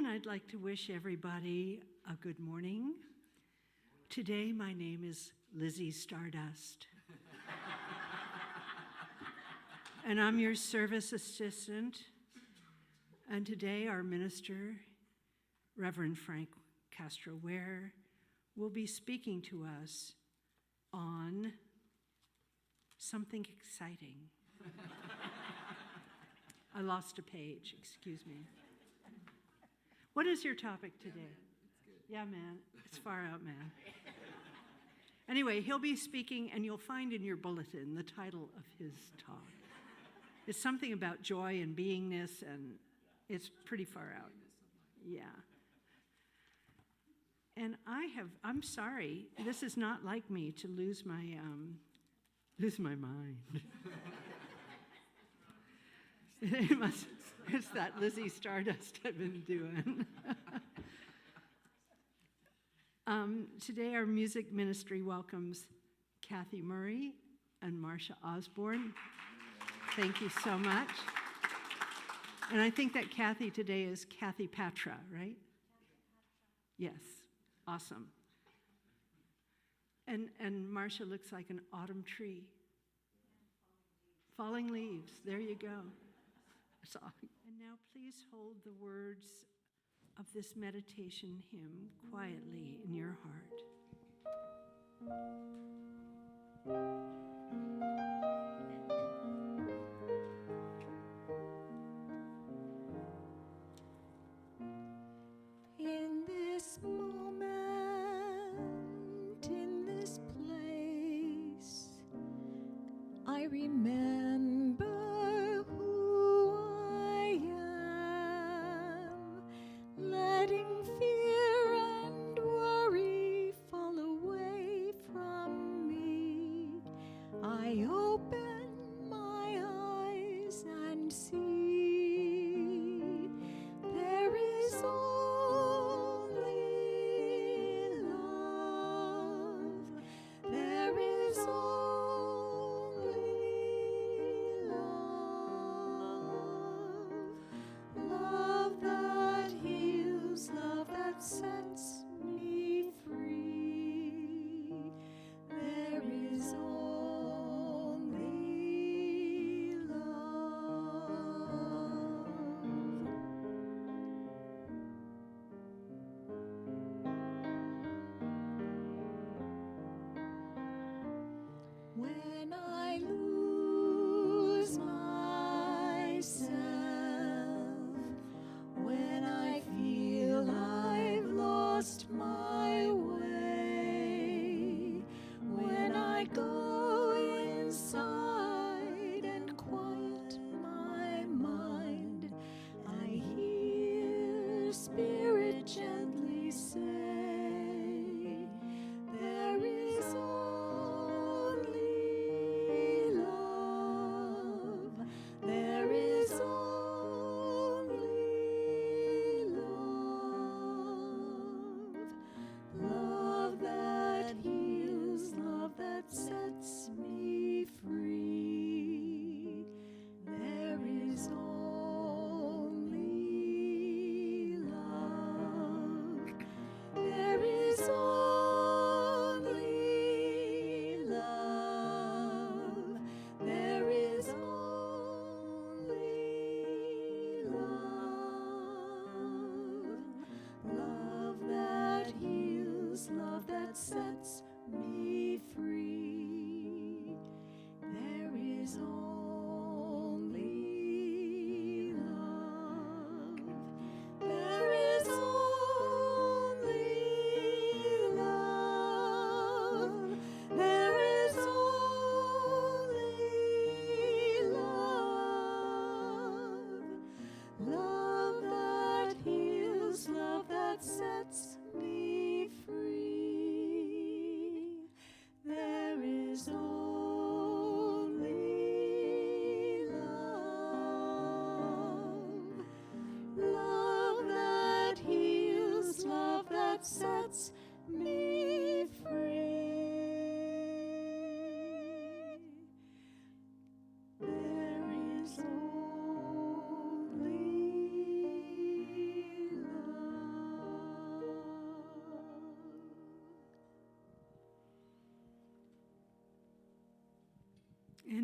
And I'd like to wish everybody a good morning. Today, my name is Lizzie Stardust. And I'm your service assistant. And today, our minister, Reverend Frank Castro-Wehr, will be speaking to us on something exciting. I lost a page, excuse me. What is your topic today? Yeah, man, it's far out, man. Anyway, he'll be speaking, and you'll find in your bulletin the title of his talk. It's something about joy and beingness, and it's pretty far out. Yeah. And I'm sorry, this is not like me to lose my mind. It's that Lizzie Stardust I've been doing. Today our music ministry welcomes Kathy Murray and Marcia Osborne. Thank you so much. And I think that Kathy today is Kathy Patra, right? Yes, awesome. And Marcia looks like an autumn tree. Falling leaves, there you go. And now please hold the words of this meditation hymn quietly in your heart. In this moment, in this place, I remember who I am, letting fear and worry fall away from me.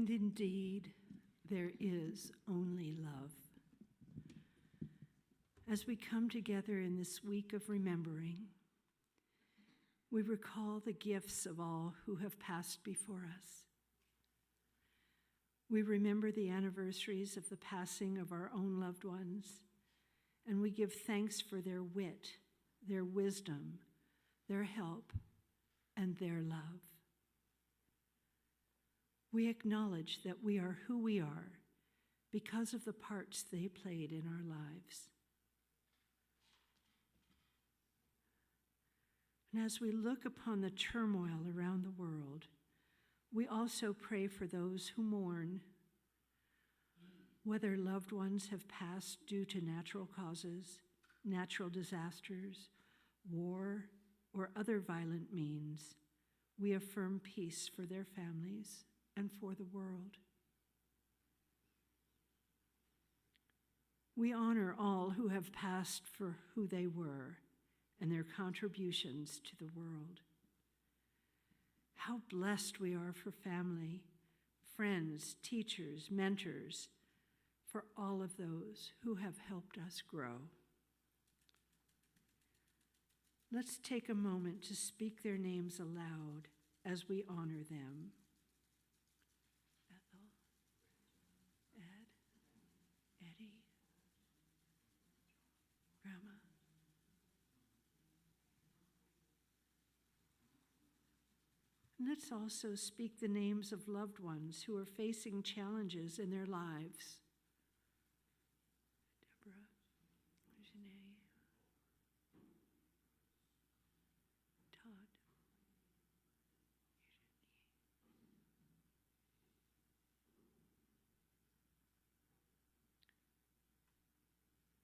And indeed, there is only love. As we come together in this week of remembering, we recall the gifts of all who have passed before us. We remember the anniversaries of the passing of our own loved ones, and we give thanks for their wit, their wisdom, their help, and their love. We acknowledge that we are who we are because of the parts they played in our lives. And as we look upon the turmoil around the world, we also pray for those who mourn, whether loved ones have passed due to natural causes, natural disasters, war, or other violent means. We affirm peace for their families and for the world. We honor all who have passed for who they were and their contributions to the world. How blessed we are for family, friends, teachers, mentors, for all of those who have helped us grow. Let's take a moment to speak their names aloud as we honor them. Ethel, Ed, Eddie, Grandma. And let's also speak the names of loved ones who are facing challenges in their lives. Deborah, Janae, Todd,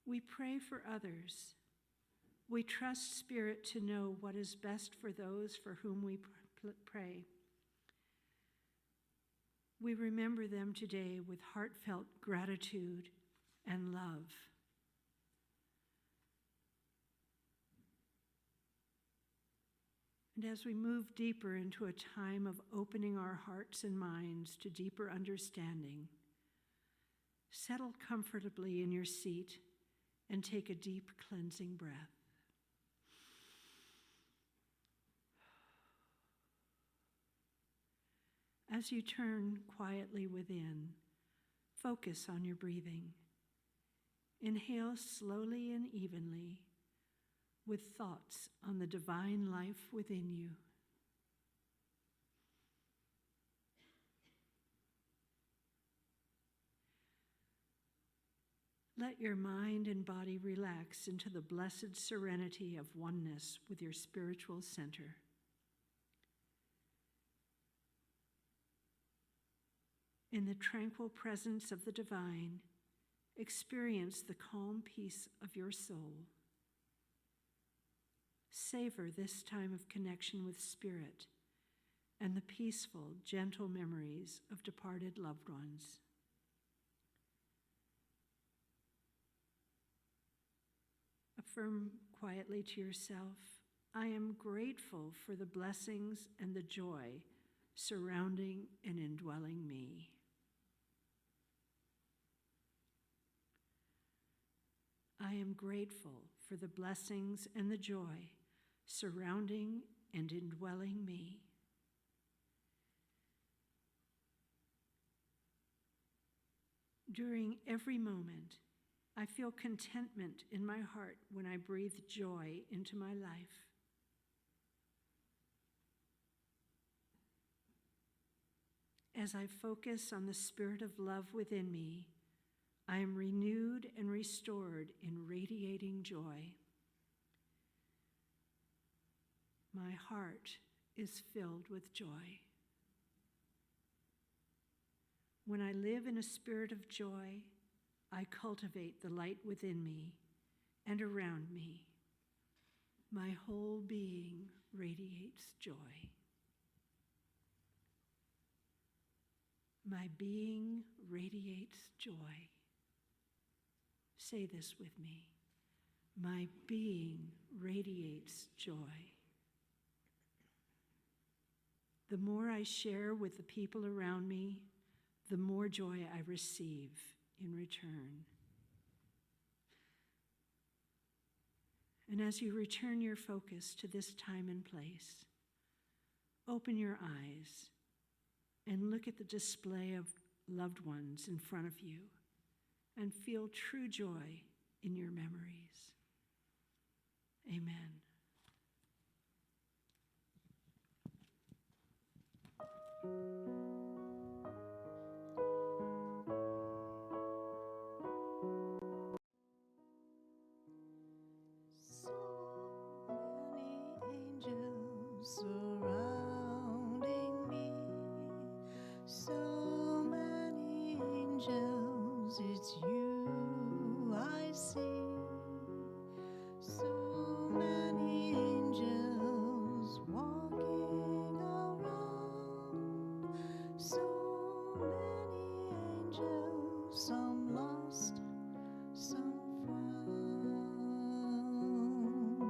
we pray for others. We trust Spirit to know what is best for those for whom we pray. We remember them today with heartfelt gratitude and love. And as we move deeper into a time of opening our hearts and minds to deeper understanding, settle comfortably in your seat and take a deep cleansing breath. As you turn quietly within, focus on your breathing. Inhale slowly and evenly with thoughts on the divine life within you. Let your mind and body relax into the blessed serenity of oneness with your spiritual center. In the tranquil presence of the divine, experience the calm peace of your soul. Savor this time of connection with Spirit and the peaceful, gentle memories of departed loved ones. Affirm quietly to yourself, I am grateful for the blessings and the joy surrounding and indwelling me. I am grateful for the blessings and the joy surrounding and indwelling me. During every moment, I feel contentment in my heart when I breathe joy into my life. As I focus on the spirit of love within me, I am renewed and restored in radiating joy. My heart is filled with joy. When I live in a spirit of joy, I cultivate the light within me and around me. My whole being radiates joy. My being radiates joy. Say this with me. My being radiates joy. The more I share with the people around me, the more joy I receive in return. And as you return your focus to this time and place, open your eyes and look at the display of loved ones in front of you and feel true joy in your memories. Amen. So many angels surrounding me. So many angels, it's you I see. So many angels walking around. So many angels, some lost, some found.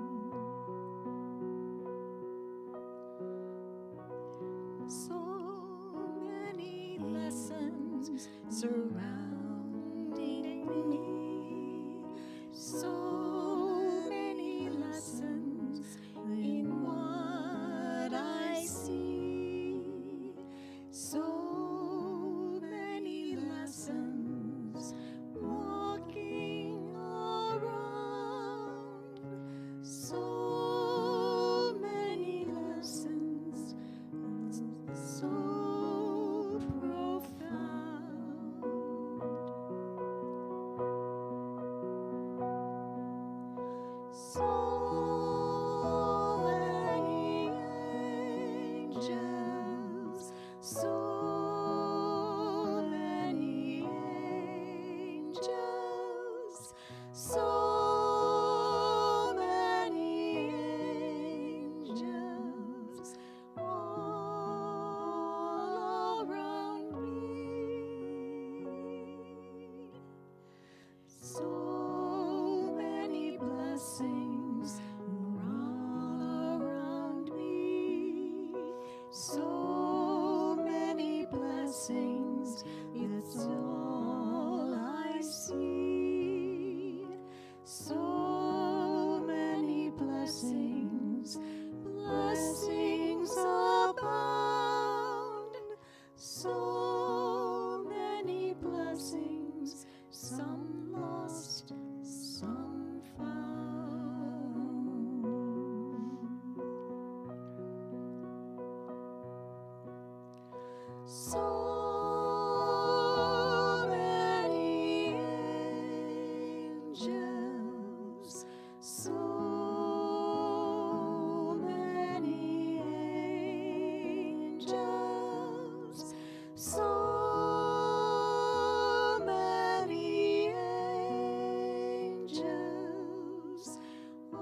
So many lessons surrounding me. So many lessons in what I see. So many lessons walking around. So many lessons, so profound. So many angels, so many angels, so many angels all around me. So many blessings all around me. So many blessings, it's all I see. So many blessings, blessings abound. So many blessings, some lost, some found. So many angels, so many angels, so many angels all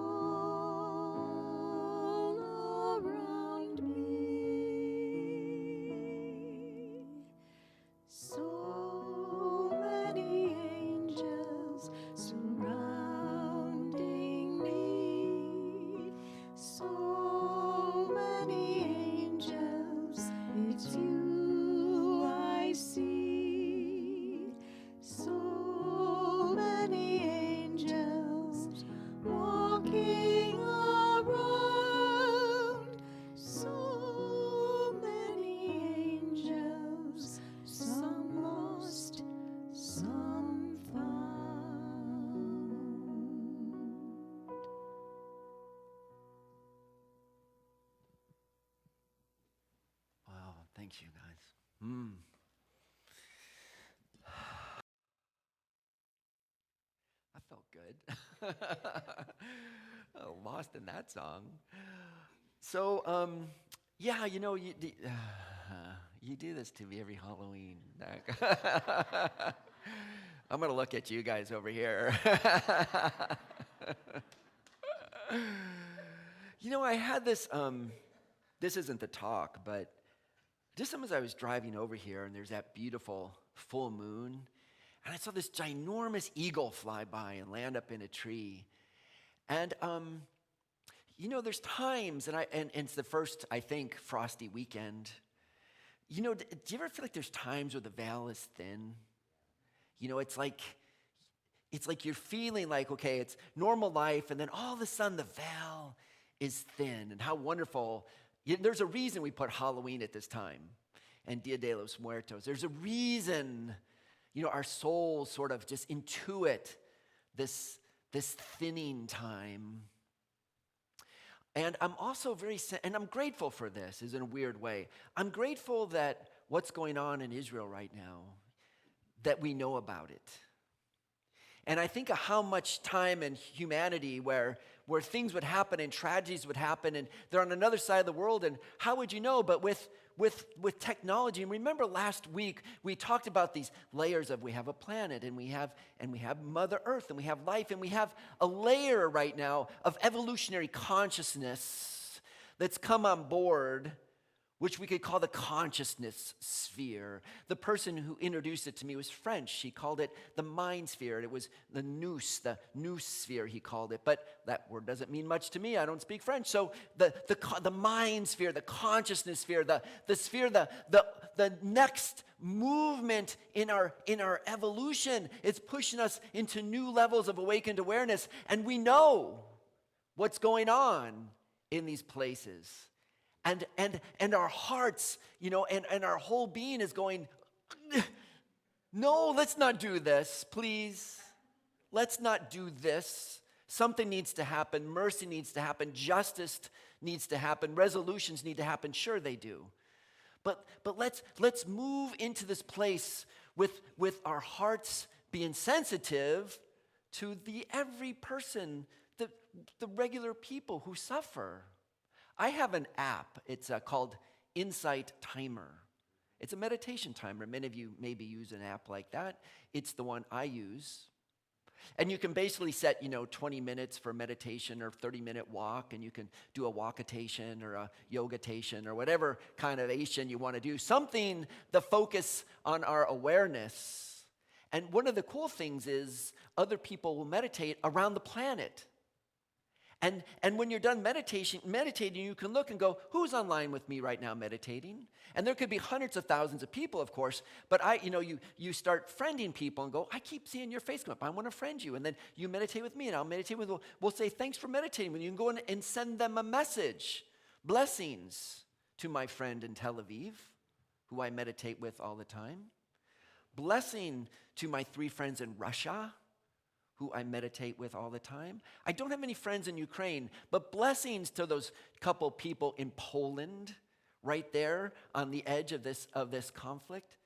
around me. So many angels surrounding me. So many angels, it's you I see. So many angels walking around. So many angels, some lost, some found. Wow, thank you guys. I felt good. Lost in that song. So, yeah, you do this to me every Halloween. I'm going to look at you guys over here. I had this, this isn't the talk, but just as I was driving over here, and there's that beautiful full moon, and I saw this ginormous eagle fly by and land up in a tree. And, there's times, and it's the first, I think, frosty weekend Do you ever feel like there's times where the veil is thin? It's like you're feeling like, okay, it's normal life, and then all of a sudden the veil is thin. And how wonderful. There's a reason we put Halloween at this time and Dia de los Muertos. There's a reason, our souls sort of just intuit this thinning time. And I'm also and I'm grateful for this, is in a weird way. I'm grateful that what's going on in Israel right now, that we know about it. And I think of how much time in humanity where things would happen and tragedies would happen, and they're on another side of the world, and how would you know? But with technology, and remember last week we talked about these layers of, we have a planet, and we have Mother Earth, and we have life, and we have a layer right now of evolutionary consciousness that's come on board, which we could call the consciousness sphere. The person who introduced it to me was French. He called it the mind sphere. It was the nous sphere, he called it. But that word doesn't mean much to me. I don't speak French. So the mind sphere, the consciousness sphere, the sphere, the next movement in our evolution, it's pushing us into new levels of awakened awareness. And we know what's going on in these places. And our hearts, and our whole being is going, no, let's not do this, please. Let's not do this. Something needs to happen. Mercy needs to happen. Justice needs to happen. Resolutions need to happen. Sure, they do. But let's move into this place with our hearts being sensitive to the every person, the regular people who suffer. I have an app. It's called Insight Timer. It's a meditation timer. Many of you maybe use an app like that. It's the one I use. And you can basically set, 20 minutes for meditation or 30-minute walk, and you can do a walkatation or a yogatation or whatever kind of ation you want to do. Something the focus on our awareness. And one of the cool things is other people will meditate around the planet. And when you're done meditating, you can look and go, who's online with me right now meditating? And there could be hundreds of thousands of people, of course, but you start friending people and go, I keep seeing your face come up. I want to friend you. And then you meditate with me, and I'll meditate with you. We'll say, thanks for meditating with you. You can go in and send them a message. Blessings to my friend in Tel Aviv, who I meditate with all the time. Blessing to my 3 friends in Russia, who I meditate with all the time. I don't have many friends in Ukraine, but blessings to those couple people in Poland, right there on the edge of this conflict.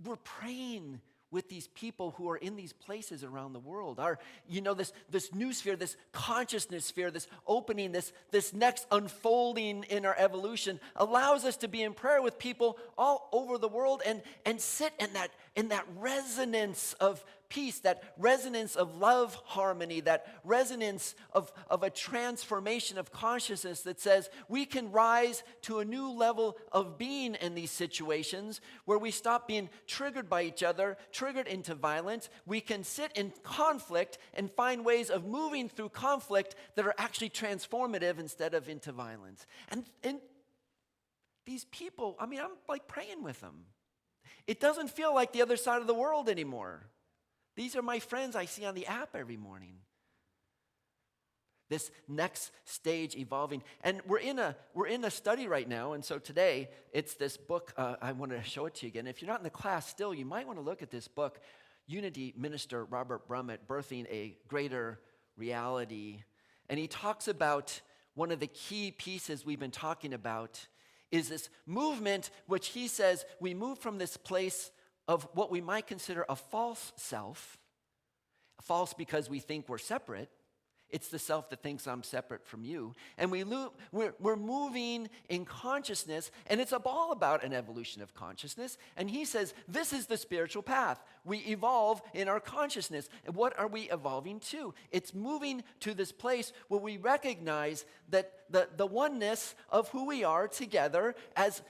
We're praying with these people who are in these places around the world. This new sphere, this consciousness sphere, this opening, this next unfolding in our evolution allows us to be in prayer with people all over the world and sit in that resonance of peace, that resonance of love harmony, that resonance of a transformation of consciousness that says we can rise to a new level of being in these situations where we stop being triggered by each other, triggered into violence. We can sit in conflict and find ways of moving through conflict that are actually transformative instead of into violence. And these people, I'm like praying with them. It doesn't feel like the other side of the world anymore. These are my friends I see on the app every morning. This next stage evolving. And we're in a study right now, and so today it's this book. I want to show it to you again. If you're not in the class still, you might want to look at this book, Unity Minister Robert Brummett, Birthing a Greater Reality. And he talks about one of the key pieces we've been talking about is this movement, which he says we move from this place of what we might consider a false self. False because we think we're separate. It's the self that thinks I'm separate from you. And we're moving in consciousness, and it's all about an evolution of consciousness. And he says this is the spiritual path. We evolve in our consciousness. And what are we evolving to? It's moving to this place where we recognize that the oneness of who we are together as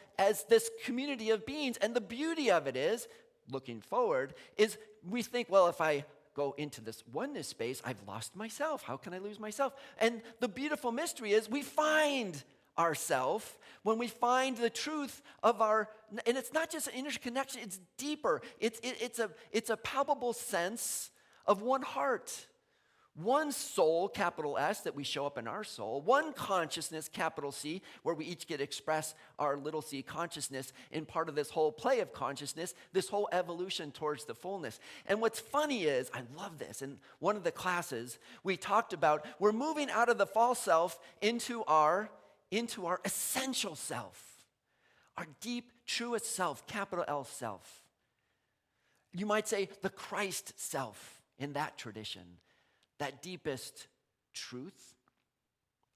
this community of beings. And the beauty of it is, looking forward, is we think, well, if I go into this oneness space, I've lost myself. How can I lose myself? And the beautiful mystery is we find ourself when we find the truth of our, and it's not just an interconnection, it's deeper. It's a palpable sense of one heart, one soul, capital S, that we show up in our soul, one consciousness, capital C, where we each get to express our little c consciousness in part of this whole play of consciousness, this whole evolution towards the fullness. And what's funny is, I love this, in one of the classes, we talked about we're moving out of the false self into our essential self, our deep, truest self, capital L self. You might say the Christ self in that tradition. That deepest truth.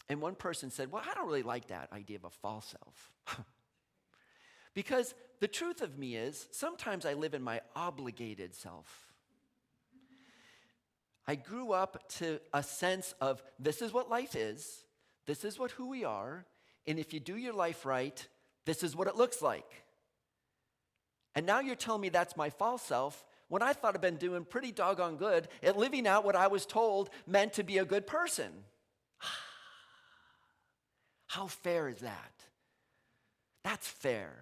And one person said, well, I don't really like that idea of a false self. Because the truth of me is, sometimes I live in my obligated self. I grew up to a sense of this is what life is, this is who we are, and if you do your life right, this is what it looks like. And now you're telling me that's my false self, when I thought I'd been doing pretty doggone good at living out what I was told meant to be a good person. How fair is that? That's fair.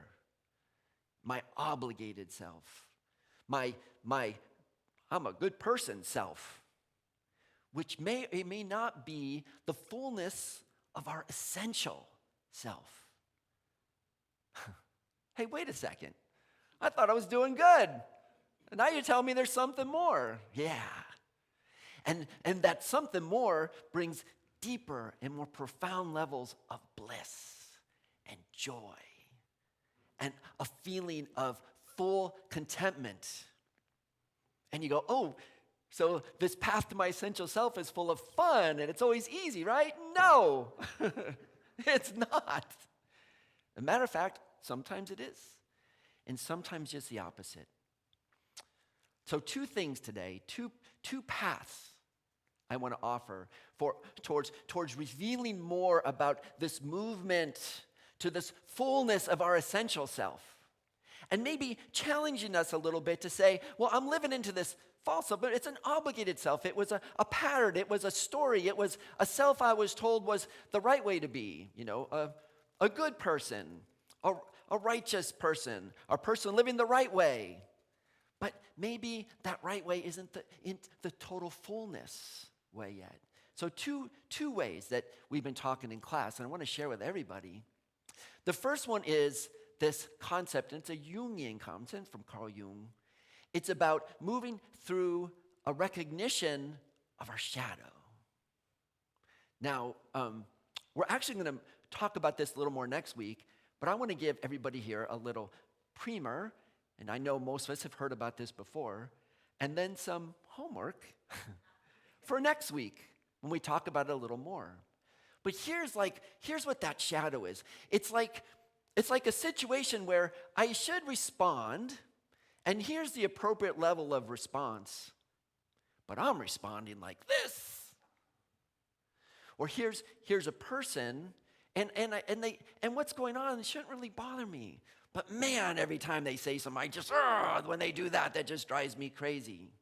My obligated self. My I'm a good person self. Which may not be the fullness of our essential self. Hey, wait a second. I thought I was doing good. And now you're telling me there's something more. Yeah. And that something more brings deeper and more profound levels of bliss and joy and a feeling of full contentment. And you go, oh, so this path to my essential self is full of fun and it's always easy, right? No, it's not. As a matter of fact, sometimes it is. And sometimes just the opposite. So two things today, two paths I want to offer towards revealing more about this movement to this fullness of our essential self. And maybe challenging us a little bit to say, well, I'm living into this false self, but it's an obligated self. It was a pattern. It was a story. It was a self I was told was the right way to be, a good person, a righteous person, a person living the right way. But maybe that right way isn't the total fullness way yet. So two ways that we've been talking in class, and I want to share with everybody. The first one is this concept, and it's a Jungian concept from Carl Jung. It's about moving through a recognition of our shadow. Now, we're actually going to talk about this a little more next week, but I want to give everybody here a little primer. And I know most of us have heard about this before, and then some homework for next week when we talk about it a little more. But here's what that shadow is. It's like a situation where I should respond, and here's the appropriate level of response, but I'm responding like this. Or here's a person, and what's going on, it shouldn't really bother me. But man, every time they say something, when they do that, that just drives me crazy.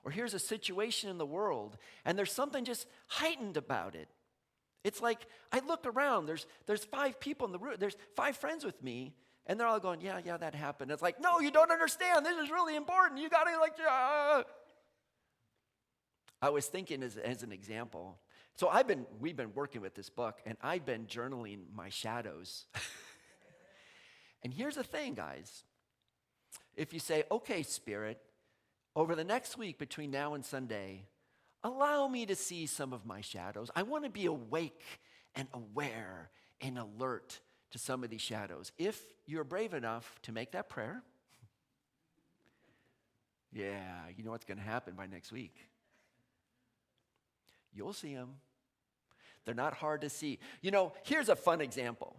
Or here's a situation in the world, and there's something just heightened about it. It's like, I look around, there's 5 people in the room, there's 5 friends with me, and they're all going, yeah, that happened. It's like, no, you don't understand, this is really important, you gotta I was thinking as an example, so we've been working with this book, and I've been journaling my shadows. And here's the thing, guys. If you say, okay, Spirit, over the next week between now and Sunday, allow me to see some of my shadows. I want to be awake and aware and alert to some of these shadows. If you're brave enough to make that prayer, yeah, you know what's going to happen by next week. You'll see them. They're not hard to see. Here's a fun example.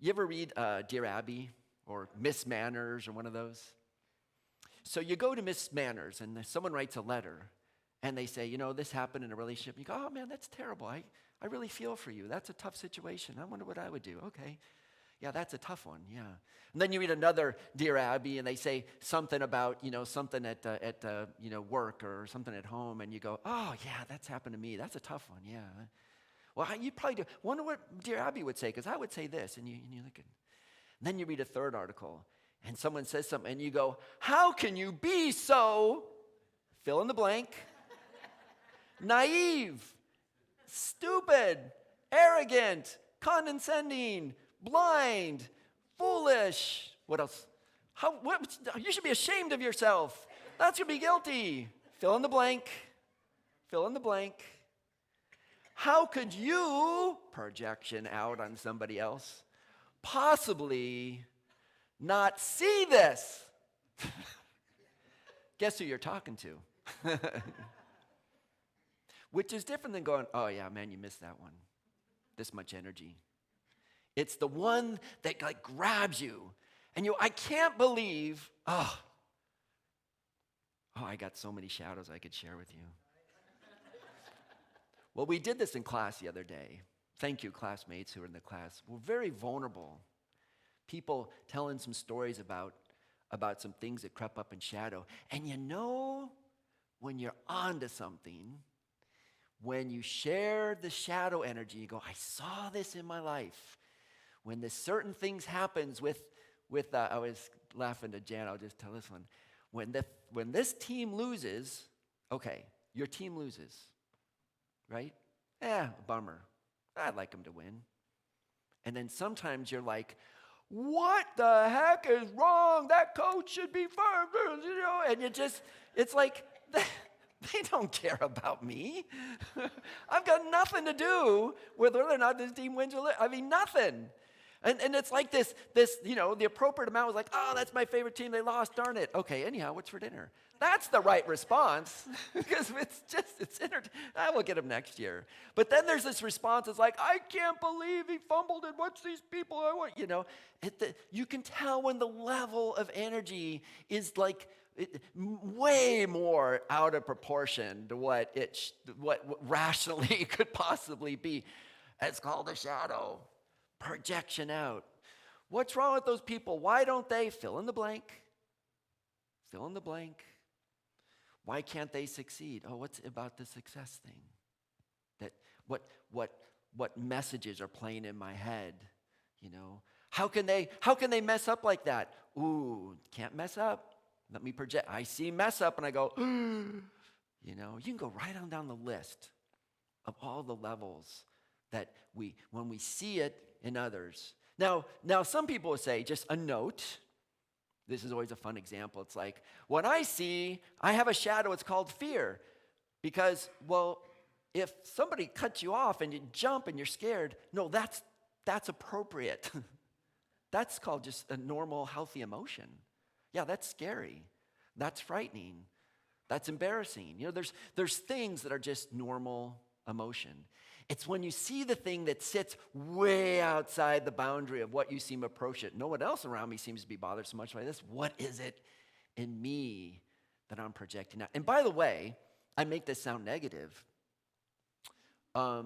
You ever read Dear Abby or Miss Manners or one of those? So you go to Miss Manners and someone writes a letter and they say, this happened in a relationship. You go, oh man, that's terrible. I really feel for you. That's a tough situation. I wonder what I would do. Okay. Yeah, that's a tough one. Yeah. And then you read another Dear Abby and they say something about, something at work or something at home. And you go, oh yeah, that's happened to me. That's a tough one. Yeah. Well, you probably do. Wonder what dear Abby would say, because I would say this. And you look at, and then you read a third article, and someone says something, and you go, how can you be so, fill in the blank, naive, stupid, arrogant, condescending, blind, foolish. What else? You should be ashamed of yourself. That's going to be guilty. Fill in the blank. Fill in the blank. How could you, projection out on somebody else, possibly not see this? Guess who you're talking to? Which is different than going, oh yeah, man, you missed that one. This much energy. It's the one that like grabs you. And I can't believe, oh, I got so many shadows I could share with you. Well, we did this in class the other day. Thank you, classmates who were in the class. We're very vulnerable. People telling some stories about some things that crept up in shadow. And when you're onto something, when you share the shadow energy, you go, I saw this in my life. When this certain things happens with I was laughing to Jan, I'll just tell this one. When this team loses, okay, your team loses, right? Bummer. I'd like them to win. And then sometimes you're like, what the heck is wrong? That coach should be fired. And it's like, they don't care about me. I've got nothing to do with whether or not this team wins or loses. I mean, nothing. And it's like this, the appropriate amount was like, oh, that's my favorite team. They lost, darn it. Okay, anyhow, what's for dinner? That's the right response because it's entertaining. I will get him next year. But then there's this response. It's like, I can't believe he fumbled and what's these people I want, you can tell when the level of energy is like way more out of proportion to what rationally could possibly be. It's called a shadow. Projection out. What's wrong with those people? Why don't they fill in the blank? Fill in the blank. Why can't they succeed? Oh, what's about the success thing? That what messages are playing in my head? How can they mess up like that? Ooh, can't mess up. Let me project. I see mess up and I go, you can go right on down the list of all the levels that when we see it in others. Now some people will say, just a note. This is always a fun example. It's like, when I have a shadow, it's called fear. Because, if somebody cuts you off and you jump and you're scared, no, that's appropriate. That's called just a normal, healthy emotion. Yeah, that's scary. That's frightening. That's embarrassing. There's things that are just normal emotion. It's when you see the thing that sits way outside the boundary of what you seem appropriate. No one else around me seems to be bothered so much by this. What is it in me that I'm projecting out? And by the way, I make this sound negative. I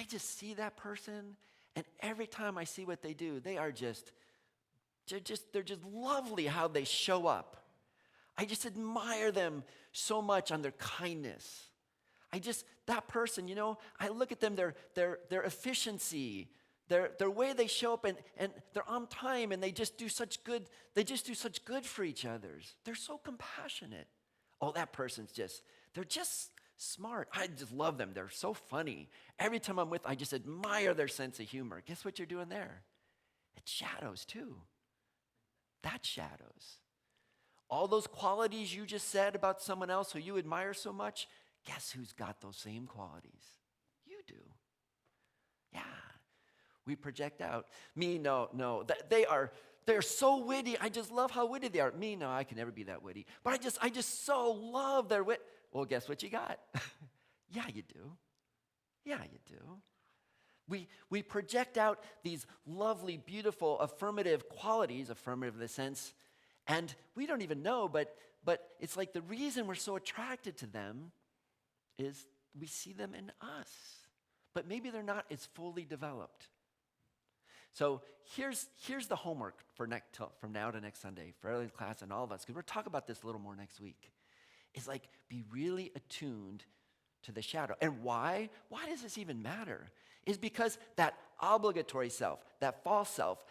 just see that person, and every time I see what they do, they're just lovely how they show up. I just admire them so much on their kindness. That person, I look at them, their efficiency, their way they show up, and they're on time, and they just do such good for each other. They're so compassionate. Oh, that person's they're just smart. I just love them. They're so funny. Every time I'm I just admire their sense of humor. Guess what you're doing there? It's shadows too. That's shadows. All those qualities you just said about someone else who you admire so much, guess who's got those same qualities? You do. Yeah. We project out. Me, no. They're so witty. I just love how witty they are. Me, no, I can never be that witty. But I just so love their wit. Well, guess what you got? Yeah, you do. Yeah, you do. We project out these lovely, beautiful, affirmative qualities, affirmative in the sense, and we don't even know, but it's like the reason we're so attracted to them is we see them in us. But maybe they're not as fully developed. So here's the homework from now to next Sunday for early class and all of us, because we'll talk about this a little more next week. It's like be really attuned to the shadow. And why? Why does this even matter? Is because that obligatory self, that false self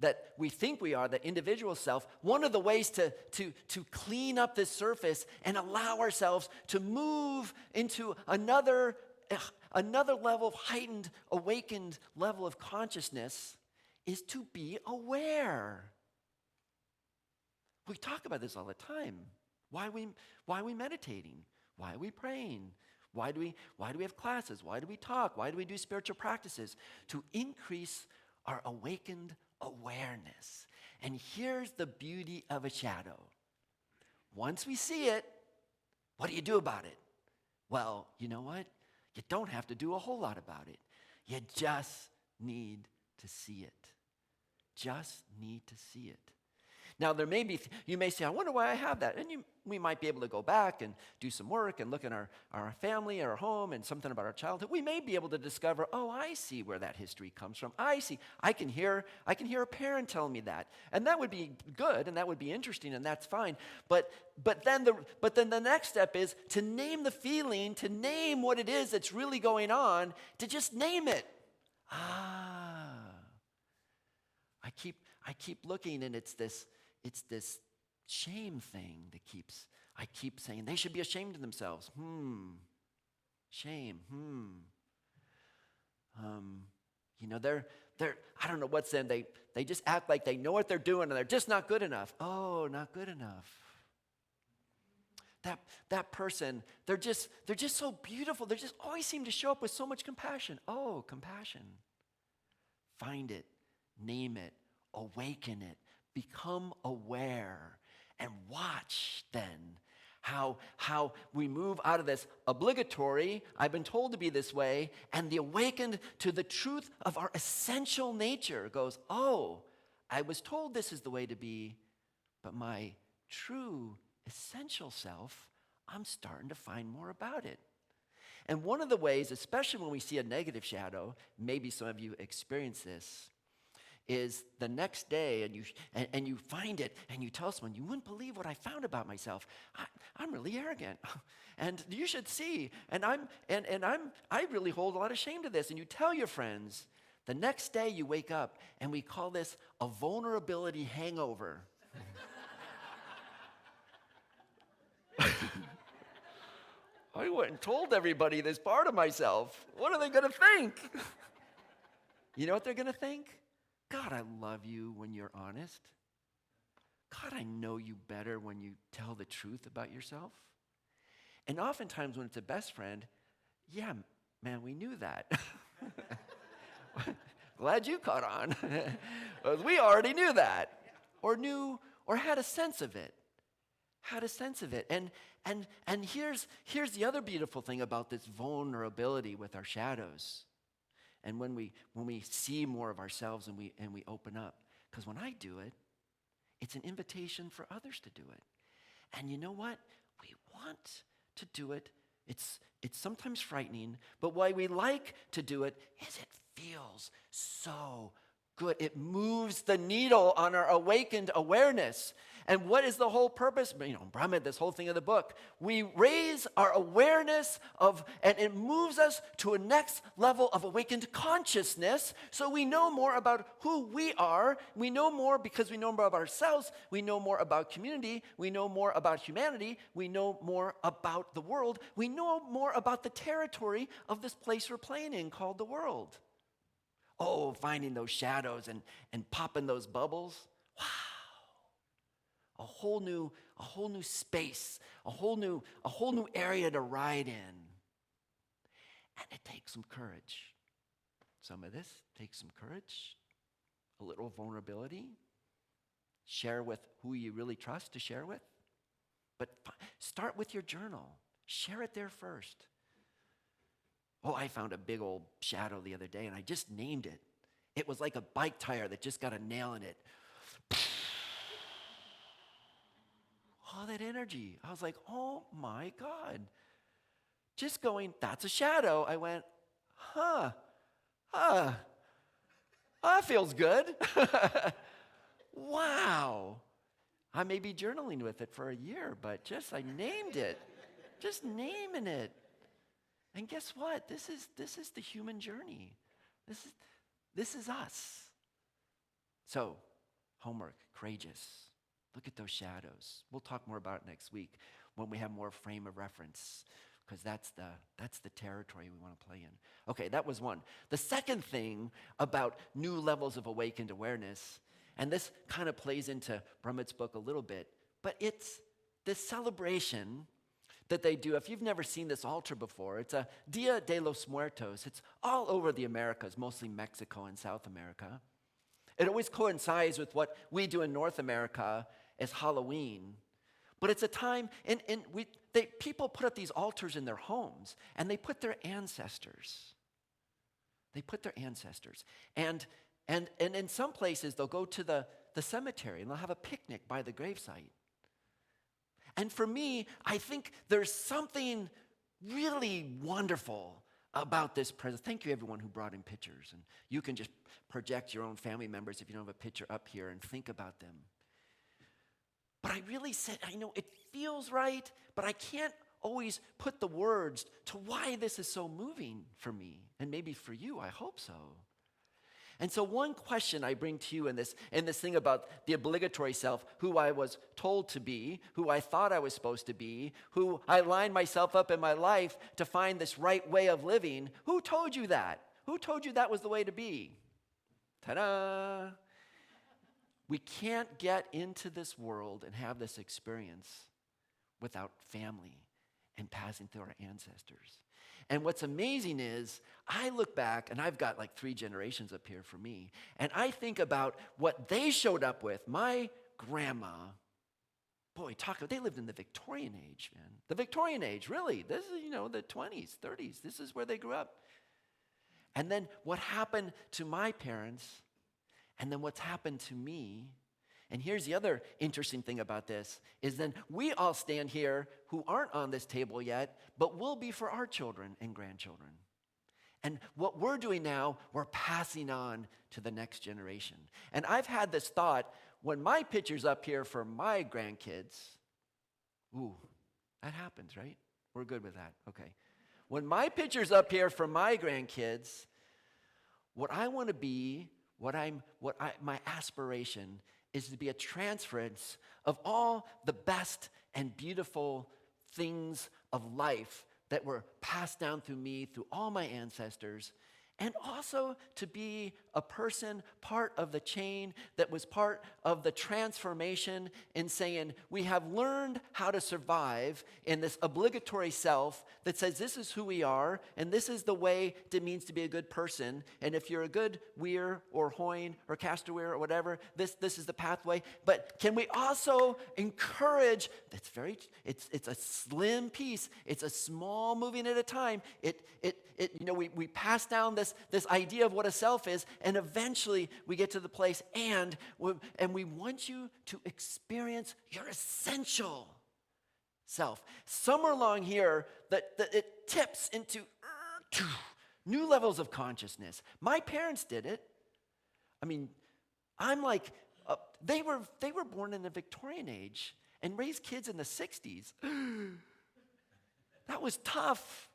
that we think we are, that individual self, one of the ways to clean up this surface and allow ourselves to move into another level of heightened, awakened level of consciousness is to be aware. We talk about this all the time. Why are we meditating? Why are we praying? Why do we have classes? Why do we talk? Why do we do spiritual practices? To increase our awakened awareness. And here's the beauty of a shadow. Once we see it, what do you do about it? Well, you know what? You don't have to do a whole lot about it. You just need to see it. Just need to see it. Now, you may say, I wonder why I have that. And we might be able to go back and do some work and look at our family, our home, and something about our childhood. We may be able to discover, oh, I see where that history comes from. I see. I can hear a parent telling me that. And that would be good, and that would be interesting, and that's fine. But then the next step is to name the feeling, to name what it is that's really going on, to just name it. I keep looking, and it's this shame thing that I keep saying they should be ashamed of themselves. Shame. They're I don't know what's in. They just act like they know what they're doing and they're just not good enough. Oh, not good enough. That person, they're just so beautiful. They just always seem to show up with so much compassion. Oh, compassion. Find it, name it, awaken it. Become aware and watch then how we move out of this obligatory, I've been told to be this way, and the awakened to the truth of our essential nature goes, oh, I was told this is the way to be, but my true essential self, I'm starting to find more about it. And one of the ways, especially when we see a negative shadow, maybe some of you experience this, is the next day and you find it and you tell someone, you wouldn't believe what I found about myself. I'm really arrogant. And you should see. And I really hold a lot of shame to this. And you tell your friends. The next day you wake up and we call this a vulnerability hangover. I went and told everybody this part of myself. What are they going to think? You know what they're going to think? God, I love you when you're honest. God, I know you better when you tell the truth about yourself. And oftentimes when it's a best friend, yeah, man, we knew that. Glad you caught on. We already knew that. Or had a sense of it. And here's the other beautiful thing about this vulnerability with our shadows. And when we see more of ourselves and we open up, because when I do it, it's an invitation for others to do it. And you know what? We want to do it. It's sometimes frightening, but why we like to do it is it feels so good. It moves the needle on our awakened awareness. And what is the whole purpose? Brahma, this whole thing of the book. We raise our awareness and it moves us to a next level of awakened consciousness so we know more about who we are. We know more because we know more about ourselves. We know more about community. We know more about humanity. We know more about the world. We know more about the territory of this place we're playing in called the world. Oh, finding those shadows and popping those bubbles. Wow. A whole new space, a whole new area to ride in. And it takes some courage. Some of this takes some courage, a little vulnerability. Share with who you really trust to share with. But start with your journal. Share it there first. Oh, I found a big old shadow the other day, and I just named it. It was like a bike tire that just got a nail in it. All that energy. I was like, oh my God. Just going, that's a shadow. I went, that feels good. Wow. I may be journaling with it for a year, but I named it. just naming it. And guess what? This is the human journey. This is us. So, homework, courageous. Look at those shadows. We'll talk more about it next week when we have more frame of reference, because that's the territory we want to play in. Okay, that was one. The second thing about new levels of awakened awareness, and this kind of plays into Brummett's book a little bit, but it's this celebration that they do. If you've never seen this altar before, it's a Dia de los Muertos. It's all over the Americas, mostly Mexico and South America. It always coincides with what we do in North America as Halloween. But it's a time, people put up these altars in their homes, and they put their ancestors. They put their ancestors. And in some places, they'll go to the cemetery, and they'll have a picnic by the gravesite. And for me, I think there's something really wonderful about this presence. Thank you, everyone who brought in pictures. And you can just project your own family members if you don't have a picture up here and think about them. But I really said, I know it feels right, but I can't always put the words to why this is so moving for me. And maybe for you, I hope so. And so one question I bring to you in this thing about the obligatory self, who I was told to be, who I thought I was supposed to be, who I lined myself up in my life to find this right way of living, who told you that? Who told you that was the way to be? Ta-da! We can't get into this world and have this experience without family and passing through our ancestors. And what's amazing is I look back, and I've got like 3 generations up here for me, and I think about what they showed up with. My grandma, boy, they lived in the Victorian age, man. The Victorian age, really. This is, the 20s, 30s. This is where they grew up. And then what happened to my parents, and then what's happened to me. And here's the other interesting thing about this, is then we all stand here who aren't on this table yet, but will be for our children and grandchildren. And what we're doing now, we're passing on to the next generation. And I've had this thought, when my picture's up here for my grandkids, ooh, that happens, right? We're good with that, okay. When my picture's up here for my grandkids, what I want to be, my aspiration is to be a transference of all the best and beautiful things of life that were passed down through me, through all my ancestors, and also to be a person, part of the chain that was part of the transformation in saying, we have learned how to survive in this obligatory self that says this is who we are, and this is the way it means to be a good person, and if you're a good Weir or Hoyne or Castro-Wehr or whatever, this is the pathway. But can we also encourage, it's a slim piece, it's a small moving at a time, we pass down this idea of what a self is, and eventually we get to the place, and we want you to experience your essential self. Somewhere along here that it tips into new levels of consciousness. My parents did it. I mean, I'm like, they were born in the Victorian age and raised kids in the 60s. That was tough.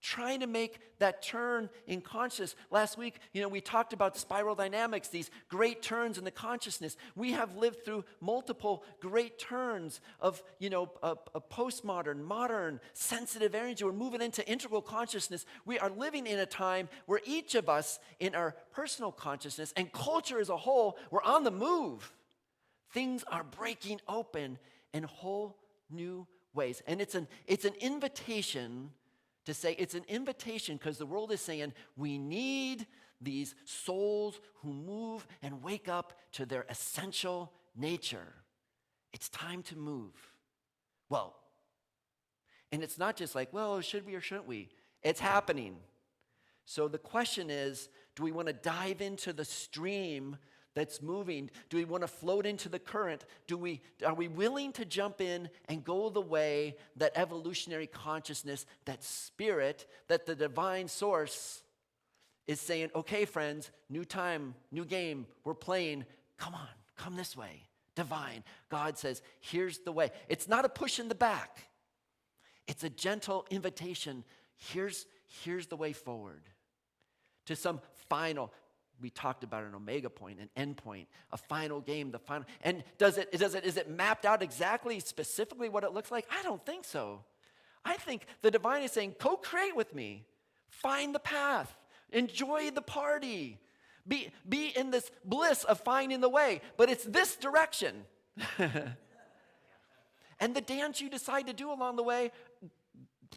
Trying to make that turn in consciousness. Last week, we talked about spiral dynamics, these great turns in the consciousness. We have lived through multiple great turns of, a postmodern, modern, sensitive energy. We're moving into integral consciousness. We are living in a time where each of us, in our personal consciousness and culture as a whole, we're on the move. Things are breaking open in whole new ways. And it's an invitation to say, it's an invitation because the world is saying we need these souls who move and wake up to their essential nature. It's time to move. Well, and it's not just like, well, should we or shouldn't we? It's happening. So the question is, do we want to dive into the stream that's moving? Do we want to float into the current? Are we willing to jump in and go the way that evolutionary consciousness, that spirit, that the divine source is saying, okay, friends, new time, new game, we're playing. Come on, come this way. Divine. God says, here's the way. It's not a push in the back. It's a gentle invitation. Here's the way forward to some final. We talked about an omega point, an end point, a final game, the final. And is it mapped out exactly, specifically what it looks like? I don't think so. I think the divine is saying, co-create with me. Find the path. Enjoy the party. Be in this bliss of finding the way. But it's this direction. And the dance you decide to do along the way,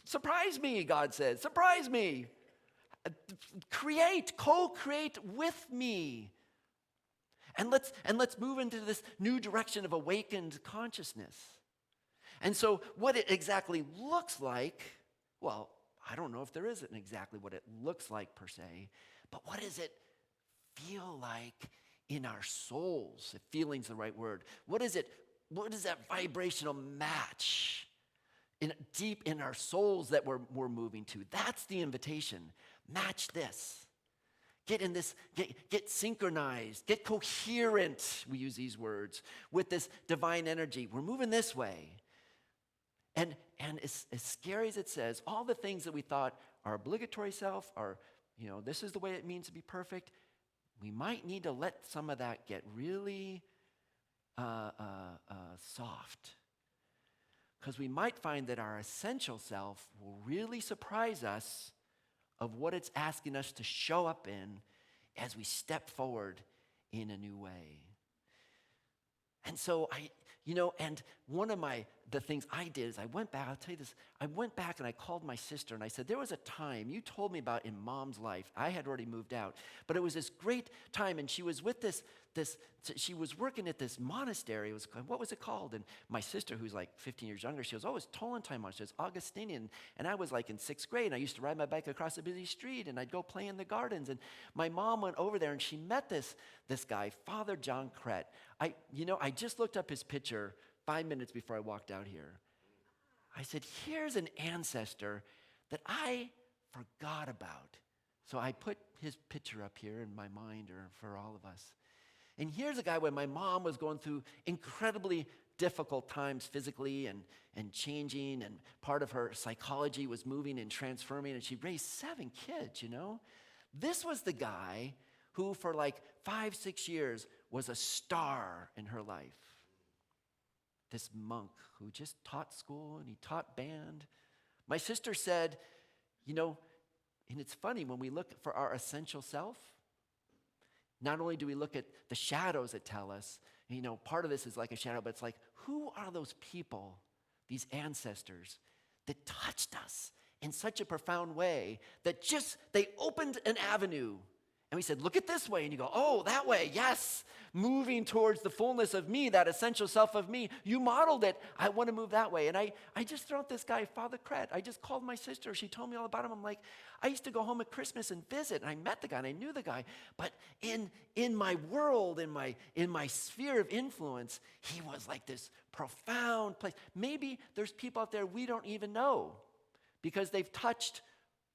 surprise me, God says. Surprise me. Co-create with me. And let's move into this new direction of awakened consciousness. And so what it exactly looks like, well, I don't know if there isn't exactly what it looks like per se, but what does it feel like in our souls? If feeling's the right word. What is that vibrational match deep in our souls that we're moving to? That's the invitation. Match this. Get in this, get synchronized, get coherent, we use these words, with this divine energy. We're moving this way. And as scary as it says, all the things that we thought are obligatory self, are, this is the way it means to be perfect, we might need to let some of that get really soft. Because we might find that our essential self will really surprise us of what it's asking us to show up in as we step forward in a new way. And so and one of the things I did is I went back, I'll tell you this, I went back and I called my sister and I said, there was a time you told me about in Mom's life. I had already moved out, but it was this great time, and she was with she was working at this monastery. What was it called? And my sister, who's like 15 years younger, she was always Tollentine monastery. It was Augustinian, and I was like in 6th grade, and I used to ride my bike across a busy street, and I'd go play in the gardens. And my mom went over there, and she met this guy, Father John Crett. I just looked up his picture 5 minutes before I walked out here. I said, here's an ancestor that I forgot about. So I put his picture up here in my mind, or for all of us. And here's a guy when my mom was going through incredibly difficult times physically and changing, and part of her psychology was moving and transforming, and she raised 7 kids, This was the guy who for like 5-6 years was a star in her life. This monk who just taught school and he taught band. My sister said, and it's funny, when we look for our essential self, not only do we look at the shadows that tell us, part of this is like a shadow, but it's like, who are those people, these ancestors, that touched us in such a profound way that they opened an avenue. And we said, look at this way. And you go, oh, that way, yes. Moving towards the fullness of me, that essential self of me. You modeled it. I want to move that way. And I just threw out this guy, Father Crett. I just called my sister. She told me all about him. I'm like, I used to go home at Christmas and visit. And I met the guy and I knew the guy. But in my world, in my sphere of influence, he was like this profound place. Maybe there's people out there we don't even know because they've touched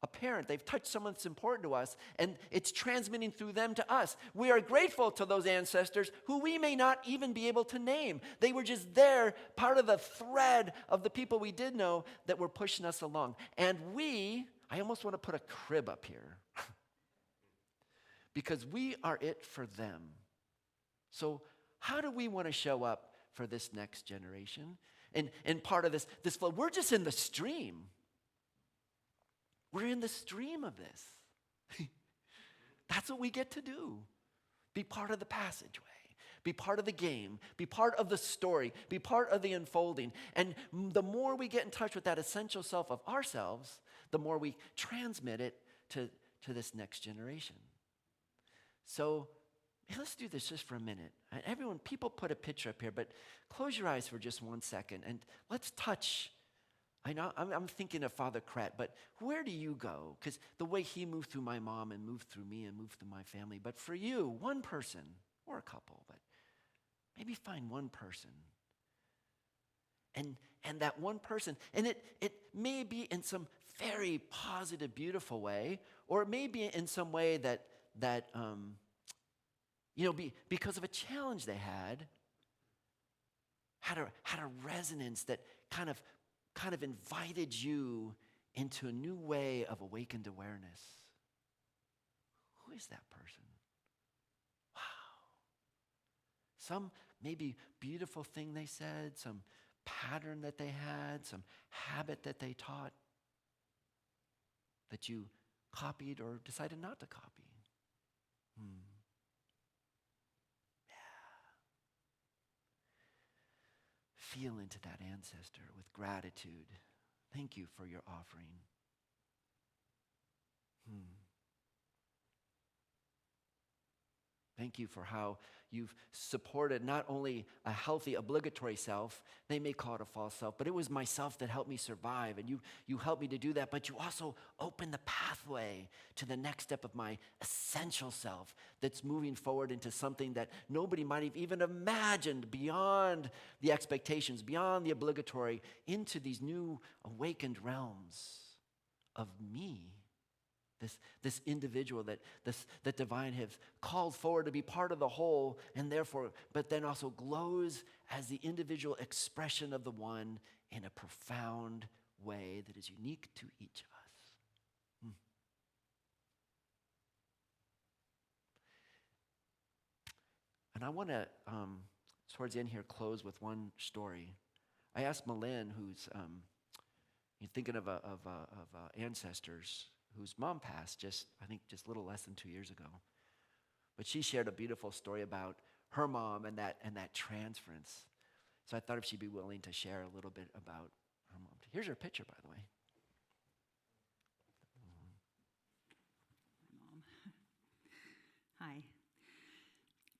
a parent, they've touched someone that's important to us, and it's transmitting through them to us. We are grateful to those ancestors who we may not even be able to name. They were just there, part of the thread of the people we did know that were pushing us along. And I almost want to put a crib up here because we are it for them. So how do we want to show up for this next generation? And part of this flow, we're just in the stream. We're in the stream of this. That's what we get to do. Be part of the passageway. Be part of the game. Be part of the story. Be part of the unfolding. And the more we get in touch with that essential self of ourselves, the more we transmit it to this next generation. So let's do this just for a minute. Everyone, people put a picture up here, but close your eyes for just 1 second and let's touch. I know I'm thinking of Father Crett, but where do you go? Because the way he moved through my mom and moved through me and moved through my family. But for you, one person or a couple, but maybe find one person. And that one person, and it may be in some very positive, beautiful way, or it may be in some way that because of a challenge they had a resonance that kind of kind of invited you into a new way of awakened awareness? Who is that person? Wow. Some maybe beautiful thing they said, some pattern that they had, some habit that they taught that you copied or decided not to copy. Feel into that ancestor with gratitude. Thank you for your offering. Thank you for how you've supported not only a healthy obligatory self, they may call it a false self, but it was myself that helped me survive, and you helped me to do that, but you also opened the pathway to the next step of my essential self that's moving forward into something that nobody might have even imagined, beyond the expectations, beyond the obligatory, into these new awakened realms of me. This individual that divine have called forward to be part of the whole, and therefore, but then also glows as the individual expression of the one in a profound way that is unique to each of us. And I want to, towards the end here, close with one story. I asked Malin, who's you're thinking of ancestors, whose mom passed just a little less than 2 years ago. But she shared a beautiful story about her mom and that transference. So I thought if she'd be willing to share a little bit about her mom. Here's her picture, by the way. Mom. Hi.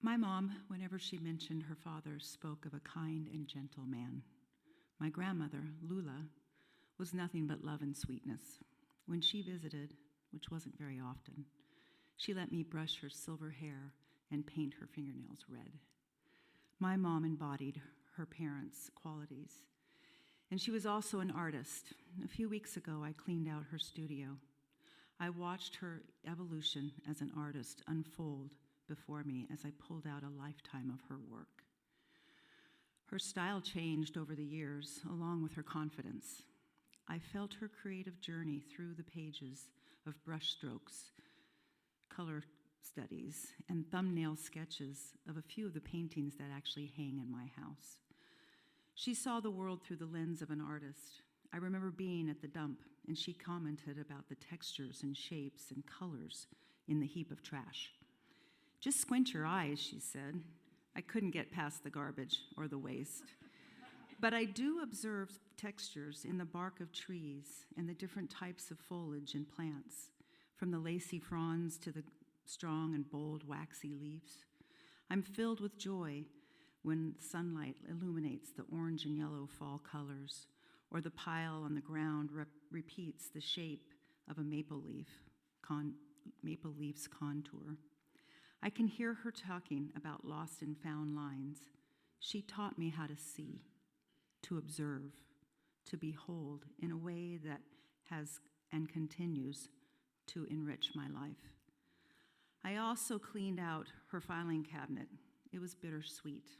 My mom, whenever she mentioned her father, spoke of a kind and gentle man. My grandmother, Lula, was nothing but love and sweetness. When she visited, which wasn't very often, she let me brush her silver hair and paint her fingernails red. My mom embodied her parents' qualities, and she was also an artist. A few weeks ago, I cleaned out her studio. I watched her evolution as an artist unfold before me as I pulled out a lifetime of her work. Her style changed over the years, along with her confidence. I felt her creative journey through the pages of brushstrokes, color studies, and thumbnail sketches of a few of the paintings that actually hang in my house. She saw the world through the lens of an artist. I remember being at the dump, and she commented about the textures and shapes and colors in the heap of trash. "Just squint your eyes," she said. I couldn't get past the garbage or the waste. But I do observe textures in the bark of trees and the different types of foliage and plants, from the lacy fronds to the strong and bold waxy leaves. I'm filled with joy when sunlight illuminates the orange and yellow fall colors, or the pile on the ground repeats the shape of a maple leaf's contour. I can hear her talking about lost and found lines. She taught me how to see, to observe, to behold in a way that has and continues to enrich my life. I also cleaned out her filing cabinet. It was bittersweet.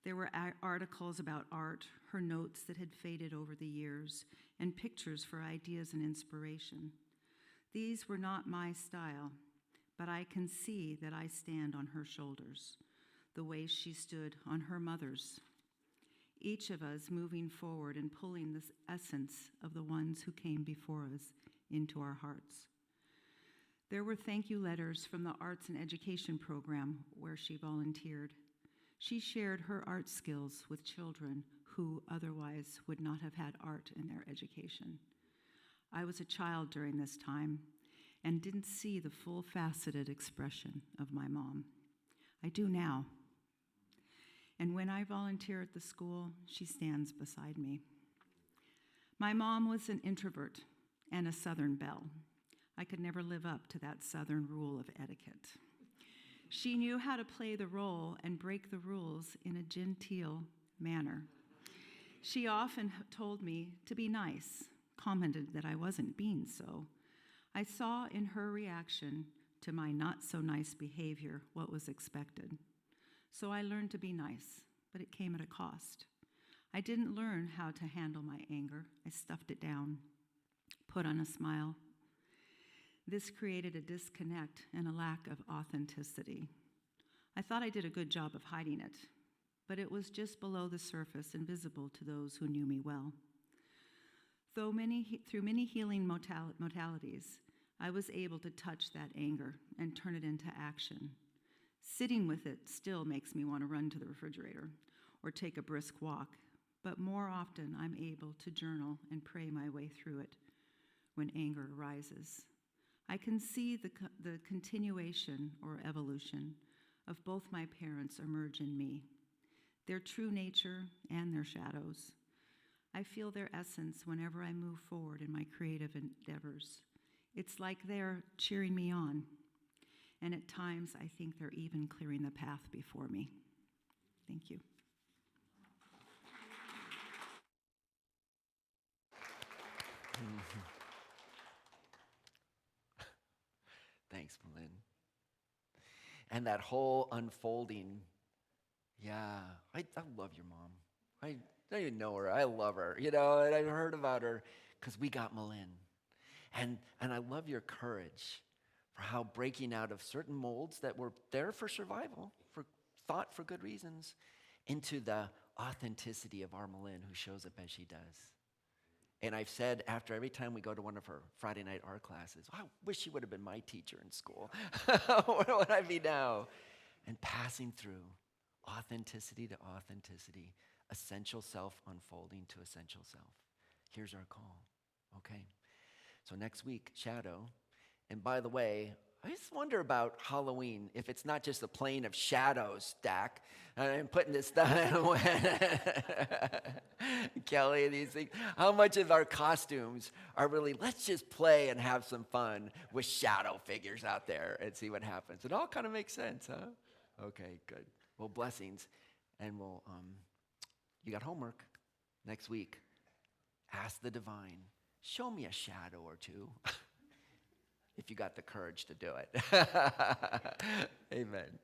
There were articles about art, her notes that had faded over the years, and pictures for ideas and inspiration. These were not my style, but I can see that I stand on her shoulders, the way she stood on her mother's. Each of us moving forward and pulling this essence of the ones who came before us into our hearts. There were thank you letters from the Arts and Education program where she volunteered. She shared her art skills with children who otherwise would not have had art in their education. I was a child during this time and didn't see the full faceted expression of my mom. I do now. And when I volunteer at the school, she stands beside me. My mom was an introvert and a Southern belle. I could never live up to that Southern rule of etiquette. She knew how to play the role and break the rules in a genteel manner. She often told me to be nice, commented that I wasn't being so. I saw in her reaction to my not-so-nice behavior what was expected. So I learned to be nice, but it came at a cost. I didn't learn how to handle my anger. I stuffed it down, put on a smile. This created a disconnect and a lack of authenticity. I thought I did a good job of hiding it, but it was just below the surface and visible to those who knew me well. Through many healing modalities, I was able to touch that anger and turn it into action. Sitting with it still makes me want to run to the refrigerator or take a brisk walk, but more often I'm able to journal and pray my way through it when anger arises. I can see the continuation or evolution of both my parents emerge in me, their true nature and their shadows. I feel their essence whenever I move forward in my creative endeavors. It's like they're cheering me on, and at times I think they're even clearing the path before me. Thank you. Thanks, Malin. And that whole unfolding, yeah, I love your mom. I don't even know her. I love her, and I've heard about her because we got Malin. And I love your courage for how breaking out of certain molds that were there for survival, thought for good reasons, into the authenticity of our Malin who shows up as she does. And I've said after every time we go to one of her Friday night art classes, I wish she would have been my teacher in school. Where would I be now? And passing through authenticity to authenticity, essential self unfolding to essential self. Here's our call, okay? So next week, shadow. And by the way, I just wonder about Halloween, if it's not just a plane of shadows stack. I'm putting this stuff Kelly, these things. How much of our costumes are really, let's just play and have some fun with shadow figures out there and see what happens. It all kind of makes sense, huh? Okay, good. Well, blessings. And you got homework next week. Ask the divine, show me a shadow or two. If you got the courage to do it. Amen.